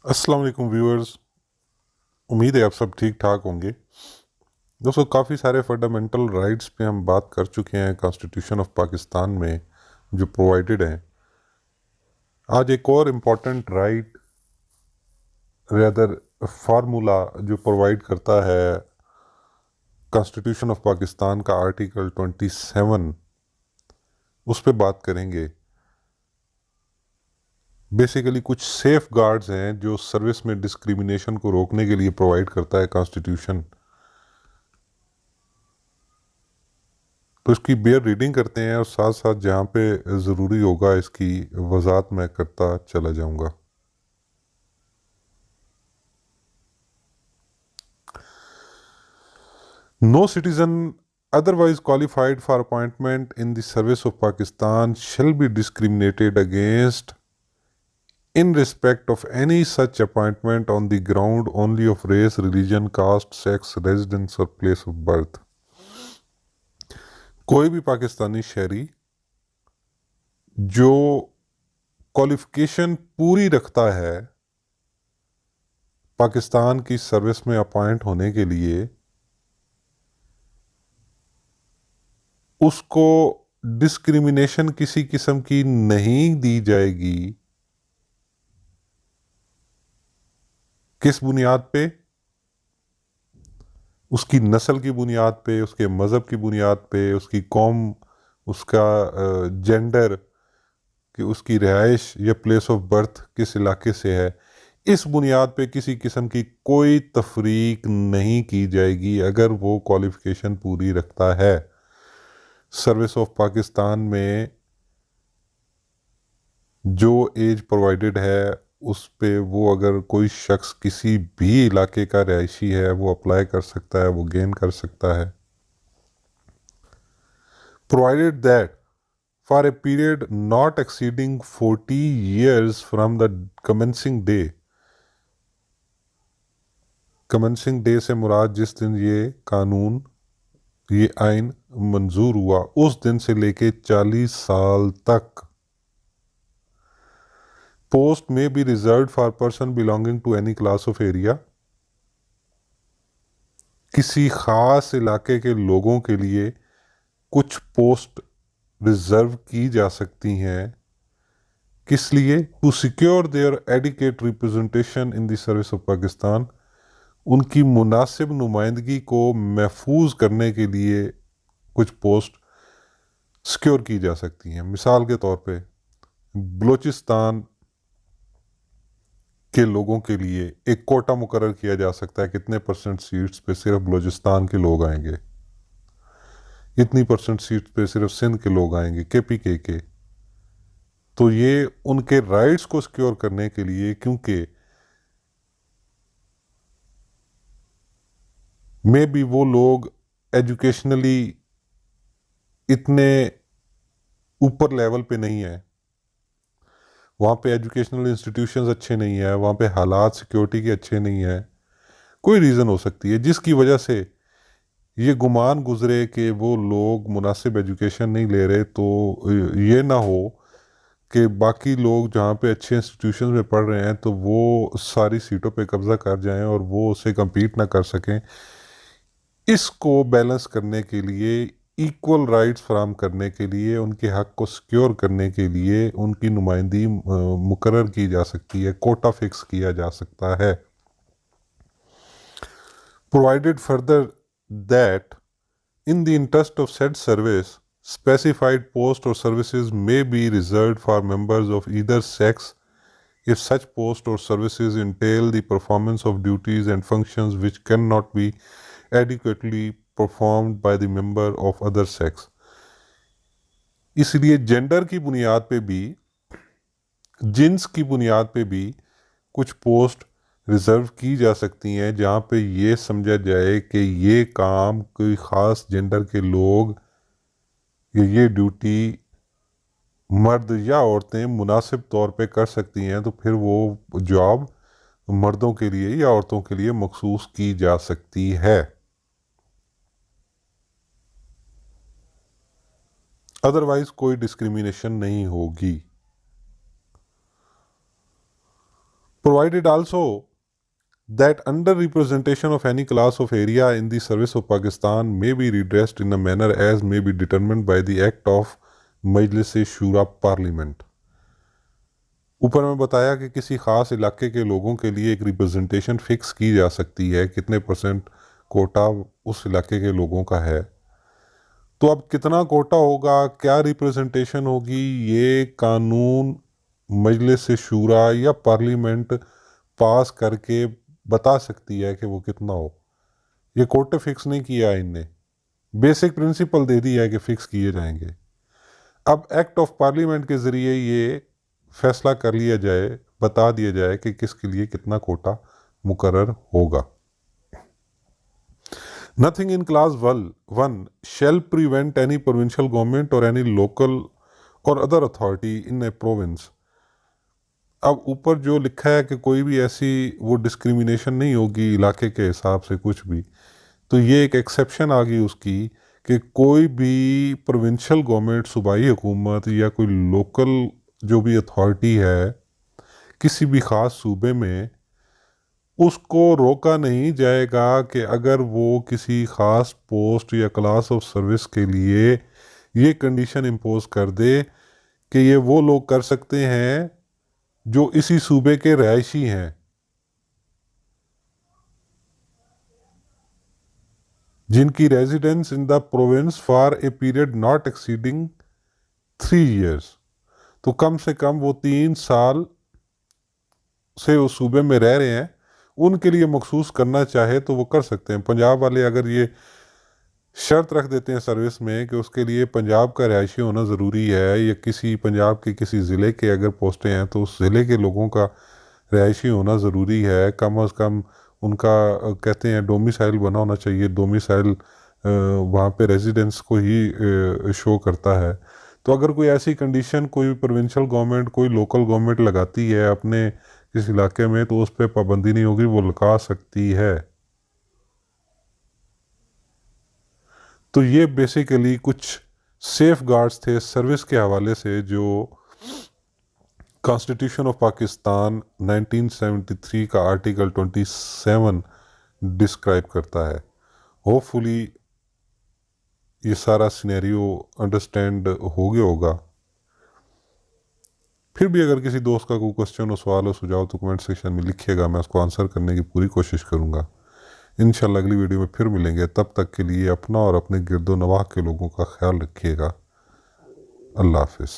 अस्सलाम वालेकुम व्यूअर्स। उम्मीद है आप सब ठीक ठाक होंगे। दोस्तों, काफ़ी सारे फंडामेंटल राइट्स पे हम बात कर चुके हैं कॉन्स्टिट्यूशन ऑफ पाकिस्तान में जो प्रोवाइडेड हैं। आज एक और इम्पॉर्टेंट राइट रेदर फार्मूला जो प्रोवाइड करता है कॉन्स्टिट्यूशन ऑफ पाकिस्तान का आर्टिकल 27, उस पे बात करेंगे। बेसिकली कुछ सेफ गार्ड्स हैं जो सर्विस में डिस्क्रिमिनेशन को रोकने के लिए प्रोवाइड करता है कॉन्स्टिट्यूशन। तो इसकी बेयर रीडिंग करते हैं और साथ साथ जहाँ पे ज़रूरी होगा इसकी वजाहत मैं करता चला जाऊँगा। No citizen otherwise qualified for appointment in the service of Pakistan shall be discriminated against in respect of any such appointment on the ground only of race, religion, caste, sex, residence or place of birth. कोई भी पाकिस्तानी शहरी जो qualification पूरी रखता है पाकिस्तान की service में appoint होने के लिए, उसको डिस्क्रिमिनेशन किसी किस्म की नहीं दी जाएगी। किस बुनियाद पे? उसकी नस्ल की बुनियाद पे, उसके मज़हब की बुनियाद पे, उसकी कौम, उसका जेंडर, कि उसकी रिहाइश या प्लेस ऑफ बर्थ किस इलाके से है। इस बुनियाद पे किसी किस्म की कोई तफरीक नहीं की जाएगी अगर वो क्वालिफिकेशन पूरी रखता है। सर्विस ऑफ पाकिस्तान में जो एज प्रोवाइडेड है उस पे वो अगर कोई शख्स किसी भी इलाके का रहायशी है वो अप्लाई कर सकता है, वो गेन कर सकता है। Provided that for a period not exceeding 40 years from the commencing day. Commencing day से मुराद जिस दिन ये कानून, ये आइन मंजूर हुआ उस दिन से लेके 40 साल तक पोस्ट में be reserve for person belonging to any class of area. किसी खास इलाके के लोगों के लिए कुछ पोस्ट रिजर्व की जा सकती हैं। किस लिए? To secure their adequate representation in the service of Pakistan. उनकी मुनासिब नुमाइंदगी को महफूज करने के लिए कुछ पोस्ट सिक्योर की जा सकती हैं। मिसाल के तौर पे बलूचिस्तान के लोगों के लिए एक कोटा मुकर्रर किया जा सकता है, कितने परसेंट सीट्स पे सिर्फ बलूचिस्तान के लोग आएंगे, इतनी परसेंट सीट्स पे सिर्फ सिंध के लोग आएंगे, केपीके के। तो ये उनके राइट्स को सिक्योर करने के लिए, क्योंकि मे भी वो लोग एजुकेशनली इतने ऊपर लेवल पे नहीं है, वहाँ पे एजुकेशनल इंस्टीट्यूशंस अच्छे नहीं है, वहाँ पे हालात सिक्योरिटी के अच्छे नहीं है। कोई रीज़न हो सकती है जिसकी वजह से ये गुमान गुजरे कि वो लोग मुनासिब एजुकेशन नहीं ले रहे। तो ये ना हो कि बाकी लोग जहाँ पे अच्छे इंस्टीट्यूशन में पढ़ रहे हैं तो वो सारी सीटों पे कब्जा कर जाएं और वो उससे compete ना कर सकें। इसको बैलेंस करने के लिए, इक्वल राइट्स फराहम करने के लिए, उनके हक को सिक्योर करने के लिए उनकी नुमाइंदगी मुकर्रर की जा सकती है, कोटा फिक्स किया जा सकता है। Provided further that in the interest of said service, specified posts or services may be reserved for members of either sex if such posts or services entail the performance of duties and functions which cannot be adequately performed by the member of other sex. इसलिए gender की बुनियाद पे भी, jeans की बुनियाद पे भी कुछ पोस्ट रिजर्व की जा सकती हैं जहाँ पे ये समझा जाए कि ये काम कोई ख़ास जेंडर के लोग, ये ड्यूटी मर्द या औरतें मुनासिब तौर पे कर सकती हैं, तो फिर वो जॉब मर्दों के लिए या औरतों के लिए मखसूस की जा सकती है। अदरवाइज कोई डिस्क्रिमिनेशन नहीं होगी। provided also that under representation of any class of area in the service of Pakistan may be redressed in a manner as may be determined by the act of Majlis-e-Shura Parliament. اوپر میں بتایا کہ کسی خاص علاقے کے لوگوں کے لیے ایک ریپرزنٹیشن فکس کی جا سکتی ہے، کتنے پرسنٹ کوٹا اس علاقے کے لوگوں کا ہے. تو اب کتنا کوٹا ہوگا، کیا ریپرزنٹیشن ہوگی، یہ قانون مجلس شورا یا پارلیمنٹ پاس کر کے بتا سکتی ہے کہ وہ کتنا ہو. یہ کوٹے فکس نہیں کیا ان نے، بیسک پرنسپل دے دی ہے کہ فکس کیے جائیں گے. اب ایکٹ آف پارلیمنٹ کے ذریعے یہ فیصلہ کر لیا جائے، بتا دیا جائے کہ کس کے لیے کتنا کوٹا مقرر ہوگا. Nothing in clause 1 shall prevent any provincial government or any local or other authority in a province. اب اوپر جو لکھا ہے کہ کوئی بھی ایسی وہ ڈسکریمنیشن نہیں ہوگی علاقے کے حساب سے کچھ بھی، تو یہ ایک ایکسیپشن آ گئی اس کی کہ کوئی بھی پروونشل گورنمنٹ، صوبائی حکومت یا کوئی لوکل جو بھی اتھارٹی ہے کسی بھی خاص صوبے میں، اس کو روکا نہیں جائے گا کہ اگر وہ کسی خاص پوسٹ یا کلاس آف سروس کے لیے یہ کنڈیشن امپوز کر دے کہ یہ وہ لوگ کر سکتے ہیں جو اسی صوبے کے رہائشی ہیں، جن کی residence in the province for a period not exceeding 3 years. تو کم سے کم وہ 3 سال سے اس صوبے میں رہ رہے ہیں، ان کے لیے مخصوص کرنا چاہے تو وہ کر سکتے ہیں. پنجاب والے اگر یہ شرط رکھ دیتے ہیں سروس میں کہ اس کے لیے پنجاب کا رہائشی ہونا ضروری ہے، یا کسی پنجاب کے کسی ضلع کے اگر پوسٹیں ہیں تو اس ضلع کے لوگوں کا رہائشی ہونا ضروری ہے، کم از کم ان کا کہتے ہیں ڈومیسائل بنا ہونا چاہیے، ڈومیسائل وہاں پہ ریزیڈنس کو ہی شو کرتا ہے. تو اگر کوئی ایسی کنڈیشن کوئی پروونشل گورنمنٹ، کوئی لوکل گورنمنٹ لگاتی ہے اپنے اس علاقے میں، تو اس پہ پابندی نہیں ہوگی، وہ لگا سکتی ہے. تو یہ بیسیکلی کچھ سیف گارڈز تھے سروس کے حوالے سے جو کانسٹیٹیوشن آف پاکستان 1973 کا آرٹیکل 27 ڈسکرائب کرتا ہے. ہوپ فلی یہ سارا سینیریو انڈرسٹینڈ ہو گیا ہوگا. پھر بھی اگر کسی دوست کا کوئی کوسچن ہو، سوال ہو، سجھاؤ تو کمنٹ سیکشن میں لکھیے گا، میں اس کو آنسر کرنے کی پوری کوشش کروں گا. انشاءاللہ اگلی ویڈیو میں پھر ملیں گے. تب تک کے لیے اپنا اور اپنے گرد و نواح کے لوگوں کا خیال رکھیے گا. اللہ حافظ.